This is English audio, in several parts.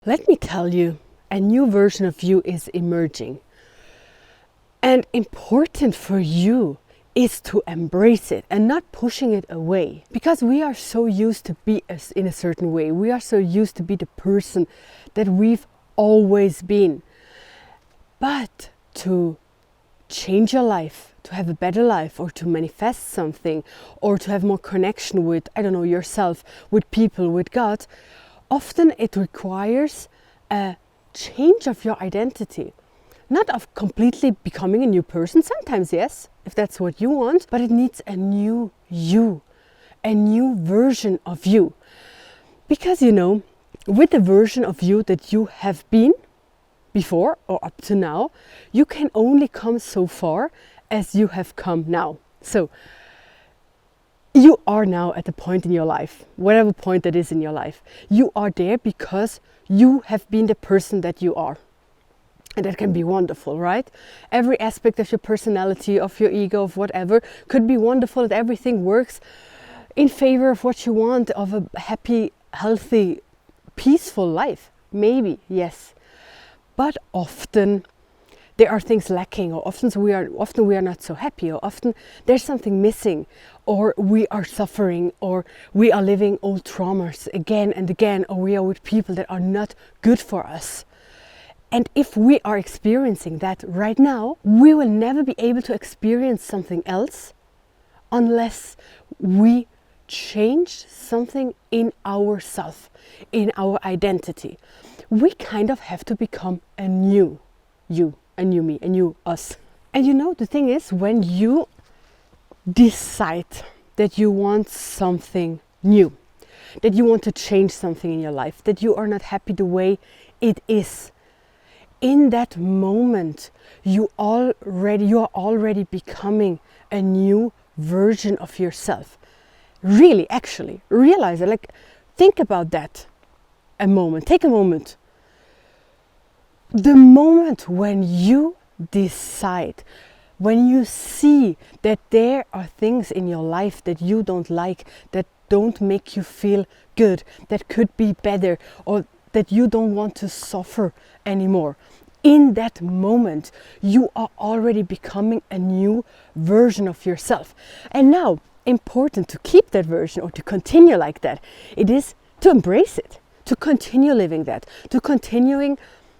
Let me tell you, a new version of you is emerging. And important for you is to embrace it and not pushing it away. Because we are so used to be in a certain way. We are so used to be the person that we've always been. But to change your life, to have a better life, or to manifest something, or to have more connection with, yourself, with people, with God, often it requires a change of your identity. Not of completely becoming a new person, sometimes yes, if that's what you want, but it needs a new you, a new version of you. Because with the version of you that you have been before or up to now, you can only come so far as you have come now. So you are now at the point in your life, whatever point that is in your life. You are there because you have been the person that you are. And that can be wonderful, right? Every aspect of your personality, of your ego, of whatever, could be wonderful, and everything works in favor of what you want, of a happy, healthy, peaceful life. Maybe, yes. But often there are things lacking, or often we are not so happy, or often there's something missing, or we are suffering, or we are living old traumas again and again, or we are with people that are not good for us. And if we are experiencing that right now, we will never be able to experience something else unless we change something in ourselves, in our identity. We kind of have to become a new you, a new me, a new us. And the thing is, when you decide that you want something new, that you want to change something in your life, that you are not happy the way it is, in that moment, you are already becoming a new version of yourself. Really, actually, realize it. Think about that a moment. Take a moment. The moment when you decide, when you see that there are things in your life that you don't like, that don't make you feel good, that could be better, or that you don't want to suffer anymore. In that moment, you are already becoming a new version of yourself. And now, important to keep that version or to continue like that, it is to embrace it, to continue living that, to continuing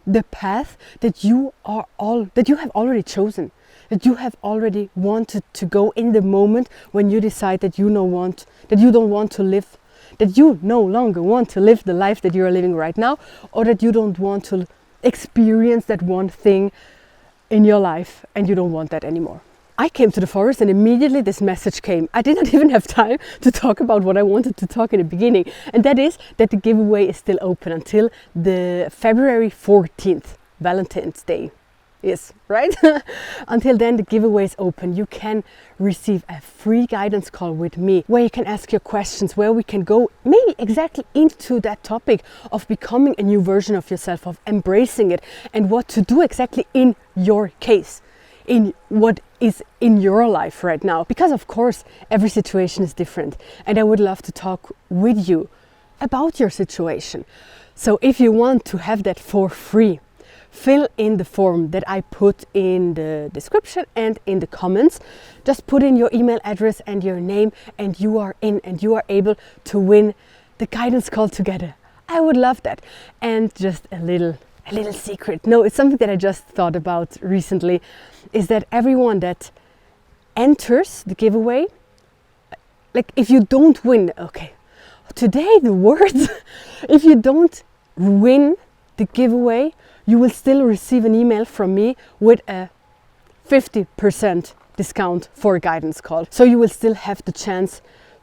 the path that you have already chosen, that you have already wanted to go in the moment when you decide that you no longer want to live the life that you are living right now, or that you don't want to experience that one thing in your life and you don't want that anymore. I came to the forest and immediately this message came. I did not even have time to talk about what I wanted to talk in the beginning, and that is that the giveaway is still open until the February 14th, Valentine's Day. Yes, right? Until then, the giveaway is open. You can receive a free guidance call with me where you can ask your questions, where we can go maybe exactly into that topic of becoming a new version of yourself, of embracing it, and what to do exactly in your case, in what is in your life right now. Because of course, every situation is different, and I would love to talk with you about your situation. So if you want to have that for free, fill in the form that I put in the description and in the comments. Just put in your email address and your name, and you are in, and you are able to win the guidance call together. I would love that. And just a little secret. No, it's something that I just thought about recently, is that everyone that enters the giveaway, if you don't win, okay, today the words, if you don't win the giveaway, you will still receive an email from me with a 50% discount for a guidance call. So you will still have the chance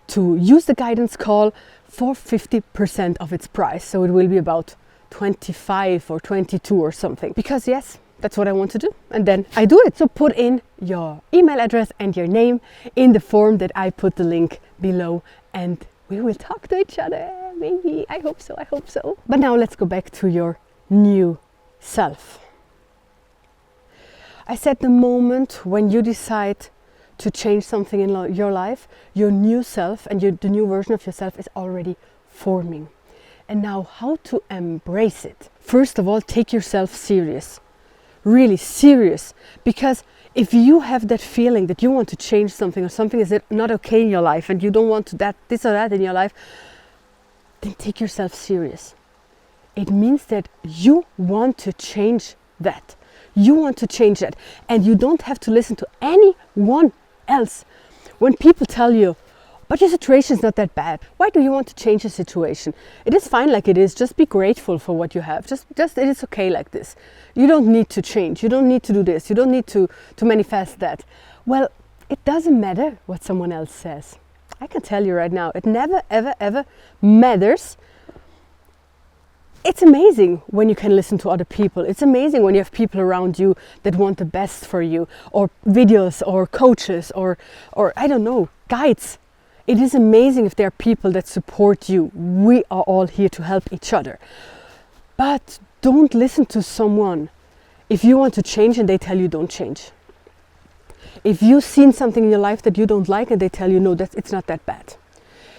to use the guidance call for 50% of its price. So it will be about 25 or 22 or something. Because yes, that's what I want to do. And then I do it. So put in your email address and your name in the form that I put the link below, and we will talk to each other. Maybe. I hope so. But now let's go back to your new self. I said the moment when you decide to change something in your life, your new self and the new version of yourself is already forming. And now how to embrace it. First of all, take yourself serious. Really serious. Because if you have that feeling that you want to change something, or something is not okay in your life, and you don't want to this or that in your life, then take yourself serious. It means that you want to change that. You want to change that. And you don't have to listen to anyone else. When people tell you, but your situation is not that bad, why do you want to change the situation? It is fine like it is. Just be grateful for what you have. Just it is okay like this. You don't need to change. You don't need to do this. You don't need to manifest that. Well, it doesn't matter what someone else says. I can tell you right now, it never, ever, ever matters. It's amazing when you can listen to other people. It's amazing when you have people around you that want the best for you, or videos, or coaches, or I don't know, guides. It is amazing if there are people that support you. We are all here to help each other. But don't listen to someone if you want to change and they tell you don't change. If you've seen something in your life that you don't like and they tell you no, it's not that bad.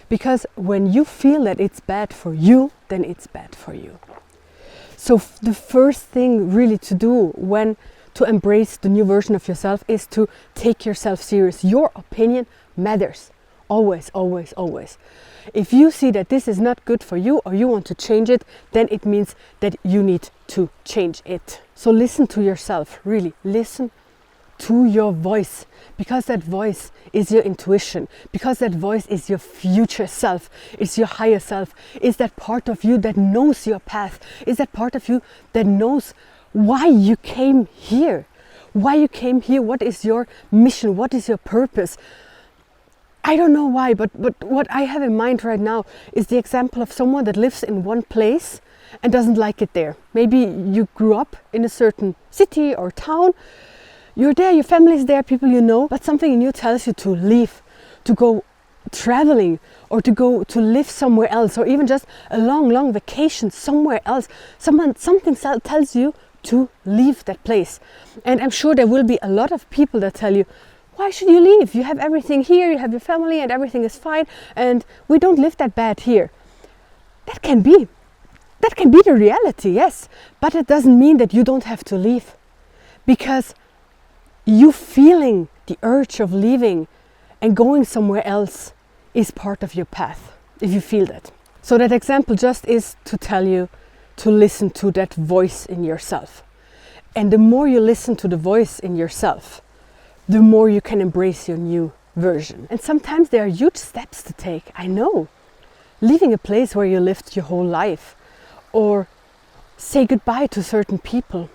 Because when you feel that it's bad for you, then it's bad for you. So the first thing really to do to embrace the new version of yourself is to take yourself serious. Your opinion matters. Always, always, always. If you see that this is not good for you, or you want to change it, then it means that you need to change it. So listen to yourself, really listen to your voice, because that voice is your intuition, because that voice is your future self, it's your higher self, it's that part of you that knows your path, it's that part of you that knows why you came here, what is your mission, what is your purpose. I don't know why, but what I have in mind right now is the example of someone that lives in one place and doesn't like it there. Maybe you grew up in a certain city or town, you're there, your family is there, people you know, but something in you tells you to leave, to go traveling, or to go to live somewhere else, or even just a long vacation somewhere else. Something tells you to leave that place. And I'm sure there will be a lot of people that tell you, why should you leave? You have everything here, you have your family, and everything is fine, and we don't live that bad here. That can be the reality, yes, but it doesn't mean that you don't have to leave, because you feeling the urge of leaving and going somewhere else is part of your path, if you feel that. So that example just is to tell you to listen to that voice in yourself. And the more you listen to the voice in yourself, the more you can embrace your new version. And sometimes there are huge steps to take, I know. Leaving a place where you lived your whole life, or say goodbye to certain people,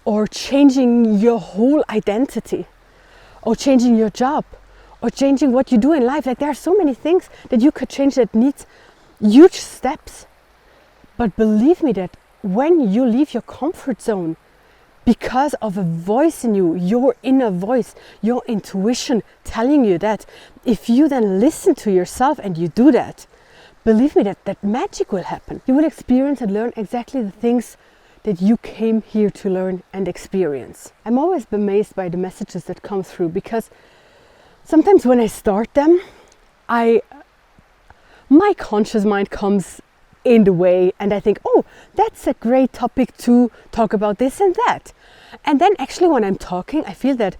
or changing your whole identity, or changing your job, or changing what you do in life. Like, there are so many things that you could change that needs huge steps. But believe me that when you leave your comfort zone, because of a voice in you, your inner voice, your intuition telling you that, if you then listen to yourself and you do that, believe me that magic will happen. You will experience and learn exactly the things that you came here to learn and experience. I'm always amazed by the messages that come through, because sometimes when I start them, my conscious mind comes in the way, and I think, oh, that's a great topic to talk about this and that. And then actually when I'm talking, I feel that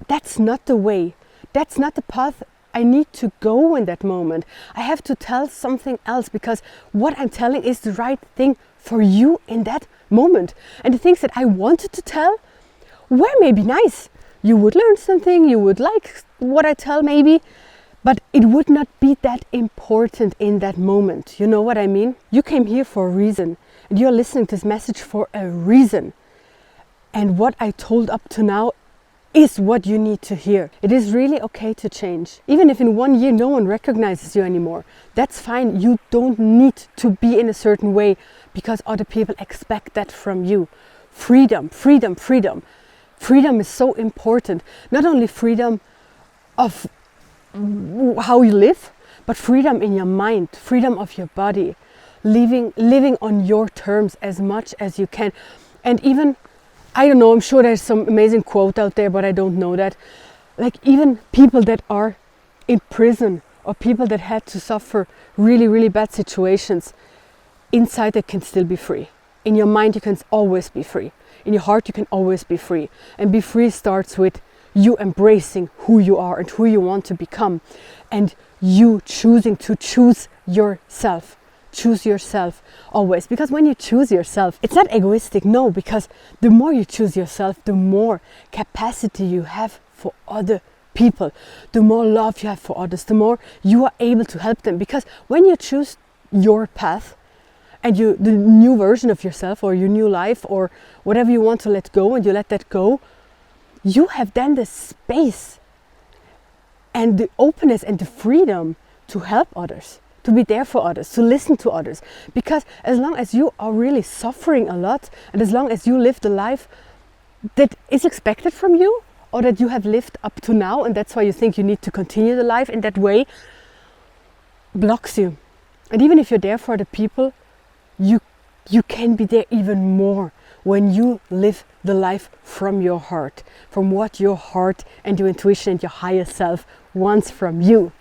that's not the way, that's not the path I need to go in that moment. I have to tell something else, because what I'm telling is the right thing for you in that moment. And the things that I wanted to tell were maybe nice. You would learn something, you would like what I tell maybe, but it would not be that important in that moment. You know what I mean? You came here for a reason, and you're listening to this message for a reason. And what I told up to now is what you need to hear. It is really okay to change. Even if in 1 year no one recognizes you anymore, that's fine. You don't need to be in a certain way because other people expect that from you. Freedom, freedom, freedom. Freedom is so important. Not only freedom of how you live, but freedom in your mind, freedom of your body, living on your terms as much as you can. And even, I don't know, I'm sure there's some amazing quote out there, but I don't know that. Like, even people that are in prison, or people that had to suffer really, really bad situations, inside it can still be free. In your mind, you can always be free. In your heart, you can always be free. And be free starts with you embracing who you are and who you want to become. And you choosing to choose yourself. Choose yourself always. Because when you choose yourself, it's not egoistic, no. Because the more you choose yourself, the more capacity you have for other people. The more love you have for others, the more you are able to help them. Because when you choose your path, and the new version of yourself or your new life or whatever you want to let go, and you let that go, you have then the space and the openness and the freedom to help others, to be there for others, to listen to others. Because as long as you are really suffering a lot, and as long as you live the life that is expected from you, or that you have lived up to now, and that's why you think you need to continue the life in that way, blocks you. And even if you're there for the people, you can be there even more when you live the life from your heart, from what your heart and your intuition and your higher self wants from you.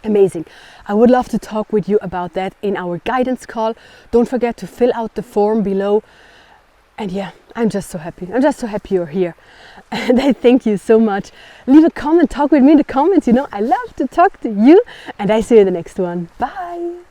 Amazing. I would love to talk with you about that in our guidance call. Don't forget to fill out the form below. And yeah, I'm just so happy. I'm just so happy you're here. And I thank you so much. Leave a comment, talk with me in the comments. You know, I love to talk to you. And I see you in the next one. Bye.